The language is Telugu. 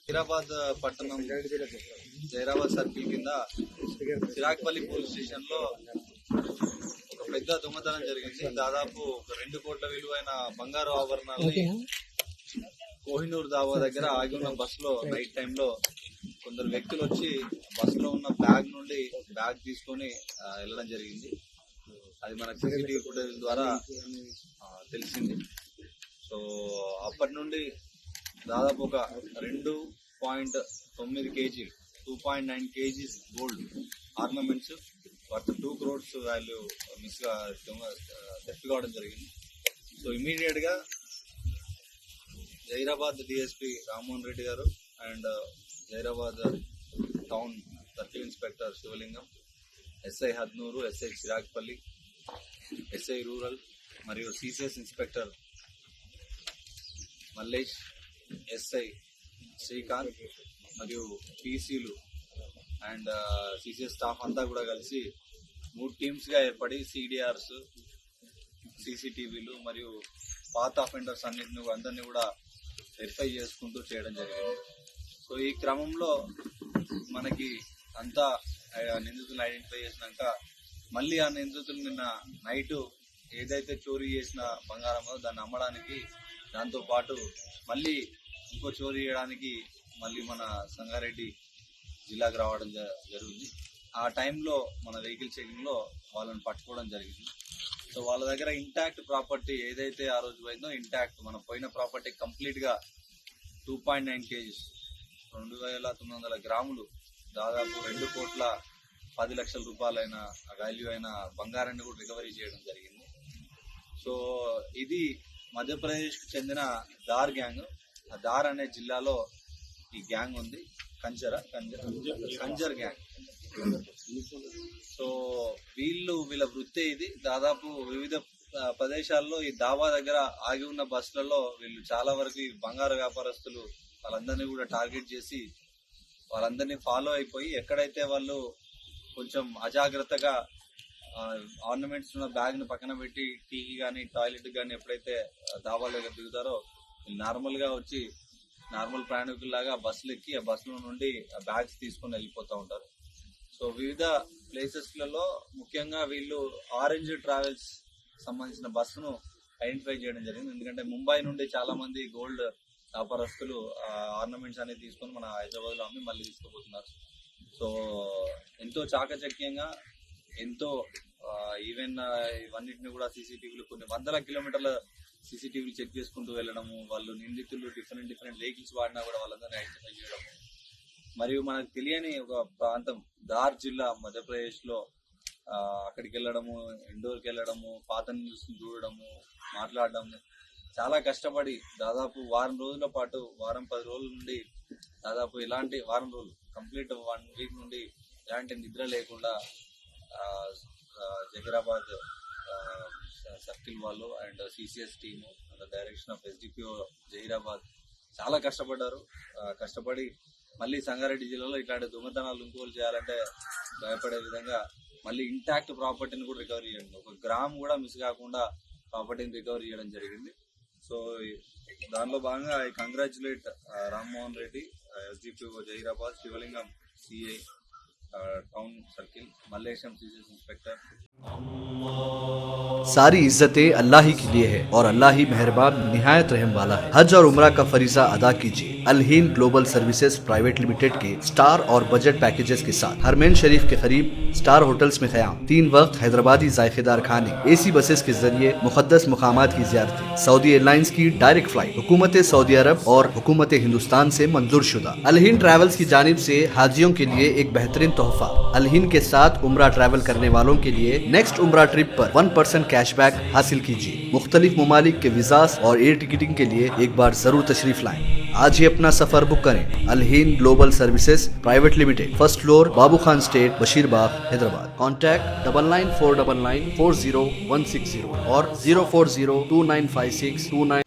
హైదరాబాద్ పట్టణం జైరాబాద్ సర్కిల్ కింద చిరాక్పల్లి పోలీస్ స్టేషన్ లో ఒక పెద్ద దొంగతనం జరిగింది. దాదాపు 2 కోట్ల విలువైన బంగారు ఆభరణాలని కోహినూర్ దాబా దగ్గర ఆగి ఉన్న బస్సులో నైట్ టైంలో కొందరు వ్యక్తులు వచ్చి బస్సులో ఉన్న బ్యాగ్ నుండి బ్యాగ్ తీసుకొని వెళ్ళడం జరిగింది. అది మన సీసీటీవీ ఫుటేజ్ ద్వారా తెలిసింది. సో అప్పటి నుండి దాదాపు ఒక 2.9 కేజీలు 2.9 kgs gold ornaments worth 2 crores value theft కావడం జరిగింది. సో ఇమీడియట్ గా Zaheerabad DSP Rammohan Reddy garu and Zaheerabad town circle inspector Shivalingam, SI Hadnur, SI Chiragpalli, SI rural మరియు CCS inspector Mallesh, SI Srikanth మరియు పీసీలు అండ్ సిసిఎస్ స్టాఫ్ అంతా కూడా కలిసి 3 టీమ్స్గా ఏర్పడి సిడిఆర్స్, సీసీటీవీలు మరియు పాత అఫెండర్స్ అందరినీ కూడా వెరిఫై చేసుకుంటూ చేయడం జరిగింది. సో ఈ క్రమంలో మనకి అంతా నిందితులను ఐడెంటిఫై చేసినాక మళ్ళీ ఆ నిందితులు నిన్న నైట్ ఏదైతే చోరీ చేసిన బంగారమో దాన్ని అమ్మడానికి, దాంతోపాటు మళ్ళీ ఇంకో చోరీ చేయడానికి మళ్ళీ మన సంగారెడ్డి జిల్లాకు రావడం జరుగుతుంది. ఆ టైంలో మన వెహికల్ చెకింగ్లో వాళ్ళని పట్టుకోవడం జరిగింది. సో వాళ్ళ దగ్గర ఇంటాక్ట్ ప్రాపర్టీ ఏదైతే ఆ రోజు పోయిందో ఇంటాక్ట్ మన పోయిన ప్రాపర్టీ కంప్లీట్గా 2.9 కేజీస్ 2900 గ్రాములు దాదాపు 2,10,00,000 రూపాయలైన వాల్యూ అయిన బంగారాన్ని కూడా రికవరీ చేయడం జరిగింది. సో ఇది మధ్యప్రదేశ్కి చెందిన దార్ గ్యాంగ్. ఆ దార్ అనే జిల్లాలో ఈ గ్యాంగ్ ఉంది. కంజర్ గ్యాంగ్. సో వీళ్ళ వృత్తి ఇది. దాదాపు వివిధ ప్రదేశాల్లో ఈ దాబా దగ్గర ఆగి ఉన్న బస్సులలో వీళ్ళు చాలా వరకు ఈ బంగారు వ్యాపారస్తులు వాళ్ళందరినీ కూడా టార్గెట్ చేసి వాళ్ళందరినీ ఫాలో అయిపోయి ఎక్కడైతే వాళ్ళు కొంచెం అజాగ్రత్తగా ఆర్నమెంట్స్ ఉన్న బ్యాగ్ ని పక్కన పెట్టి టీకి కానీ టాయిలెట్ కానీ ఎప్పుడైతే దాబాల దగ్గర దిగుతారో నార్మల్ గా వచ్చి నార్మల్ ప్రయాణికుల్లాగా బస్సులు ఎక్కి ఆ బస్సుల నుండి ఆ బ్యాగ్స్ తీసుకొని వెళ్ళిపోతూ ఉంటారు. సో వివిధ ప్లేసెస్లలో ముఖ్యంగా వీళ్ళు ఆరెంజ్ ట్రావెల్స్ సంబంధించిన బస్సును ఐడెంటిఫై చేయడం జరిగింది. ఎందుకంటే ముంబై నుండి చాలా మంది గోల్డ్ వ్యాపారస్తులు ఆర్నమెంట్స్ అనేది తీసుకొని మన హైదరాబాద్ లో అమ్మి మళ్ళీ తీసుకుపోతున్నారు. సో ఎంతో చాకచక్యంగా ఎంతో ఈవెన్ ఇవన్నిటిని కూడా సీసీటీవీలు కొన్ని 100 కిలోమీటర్ల సీసీటీవీలు చెక్ చేసుకుంటూ వెళ్ళడము, వాళ్ళు నిందితులు డిఫరెంట్ వెహికల్స్ వాడినా కూడా వాళ్ళందరినీ ఐడెంటిఫై చేయడము, మరియు మనకు తెలియని ఒక ప్రాంతం దార్ జిల్లా మధ్యప్రదేశ్ లో అక్కడికి వెళ్ళడము, ఇండోర్కి వెళ్ళడము, పాత న్యూస్ చూడడము, మాట్లాడడము, చాలా కష్టపడి దాదాపు వారం రోజుల పాటు 10 రోజుల నుండి దాదాపు ఇలాంటి వారం రోజులు కంప్లీట్ 1 వీక్ నుండి ఎలాంటి నిద్ర లేకుండా జైరాబాద్ సర్కిల్ వాళ్ళు and CCS team direction of SDPO Zaheerabad చాలా కష్టపడ్డారు. కష్టపడి మళ్ళీ సంగారెడ్డి జిల్లాలో ఇట్లాంటి దొంగతనాలు ఇంకోలు చేయాలంటే భయపడే విధంగా మళ్ళీ ఇంటాక్ట్ ప్రాపర్టీని కూడా రికవరీ చేయండి. 1 గ్రామ్ కూడా మిస్ కాకుండా ప్రాపర్టీని రికవరీ చేయడం జరిగింది. సో దానిలో భాగంగా I congratulate Rammohan Reddy, SDPO Zaheerabad, Shivalingam CI town circle, Mallesham CCS inspector. सारी इज्जतें अल्लाह ही के लिए है और अल्लाह ही मेहरबान निहायत रहम वाला है। हज और उम्रा का फरीजा अदा कीजिए अलहीन ग्लोबल सर्विसेज प्राइवेट लिमिटेड के स्टार और बजट पैकेजेस के साथ। हरमैन शरीफ के करीब स्टार होटल्स में क़याम, 3 वक्त हैदराबादी जायकेदार खाने, एसी बसेस के जरिए मुक़द्दस मुकामात की ज़ियारतें, सऊदी एयरलाइंस की डायरेक्ट फ्लाइट, हुकूमत सऊदी अरब और हुकूमत हिंदुस्तान से मंजूर शुदा। अलहीन ट्रैवल्स की जानिब से हाजियों के लिए एक बेहतरीन तोहफा। अलहीन के साथ उम्रा ट्रैवल करने वालों के लिए नेक्स्ट उम्रा ट्रिप पर 1% कैशबैक हासिल कीजिए। मुख्तलिफ ममालिक के वीज़ास और एयर टिकटिंग के लिए एक बार जरूर तशरीफ लाएं। आज ही अपना सफर बुक करें। Alheen global services private limited, 1st floor, Babu Khan estate, Basheerbagh, Hyderabad. Contact 9949940160 और 040295629।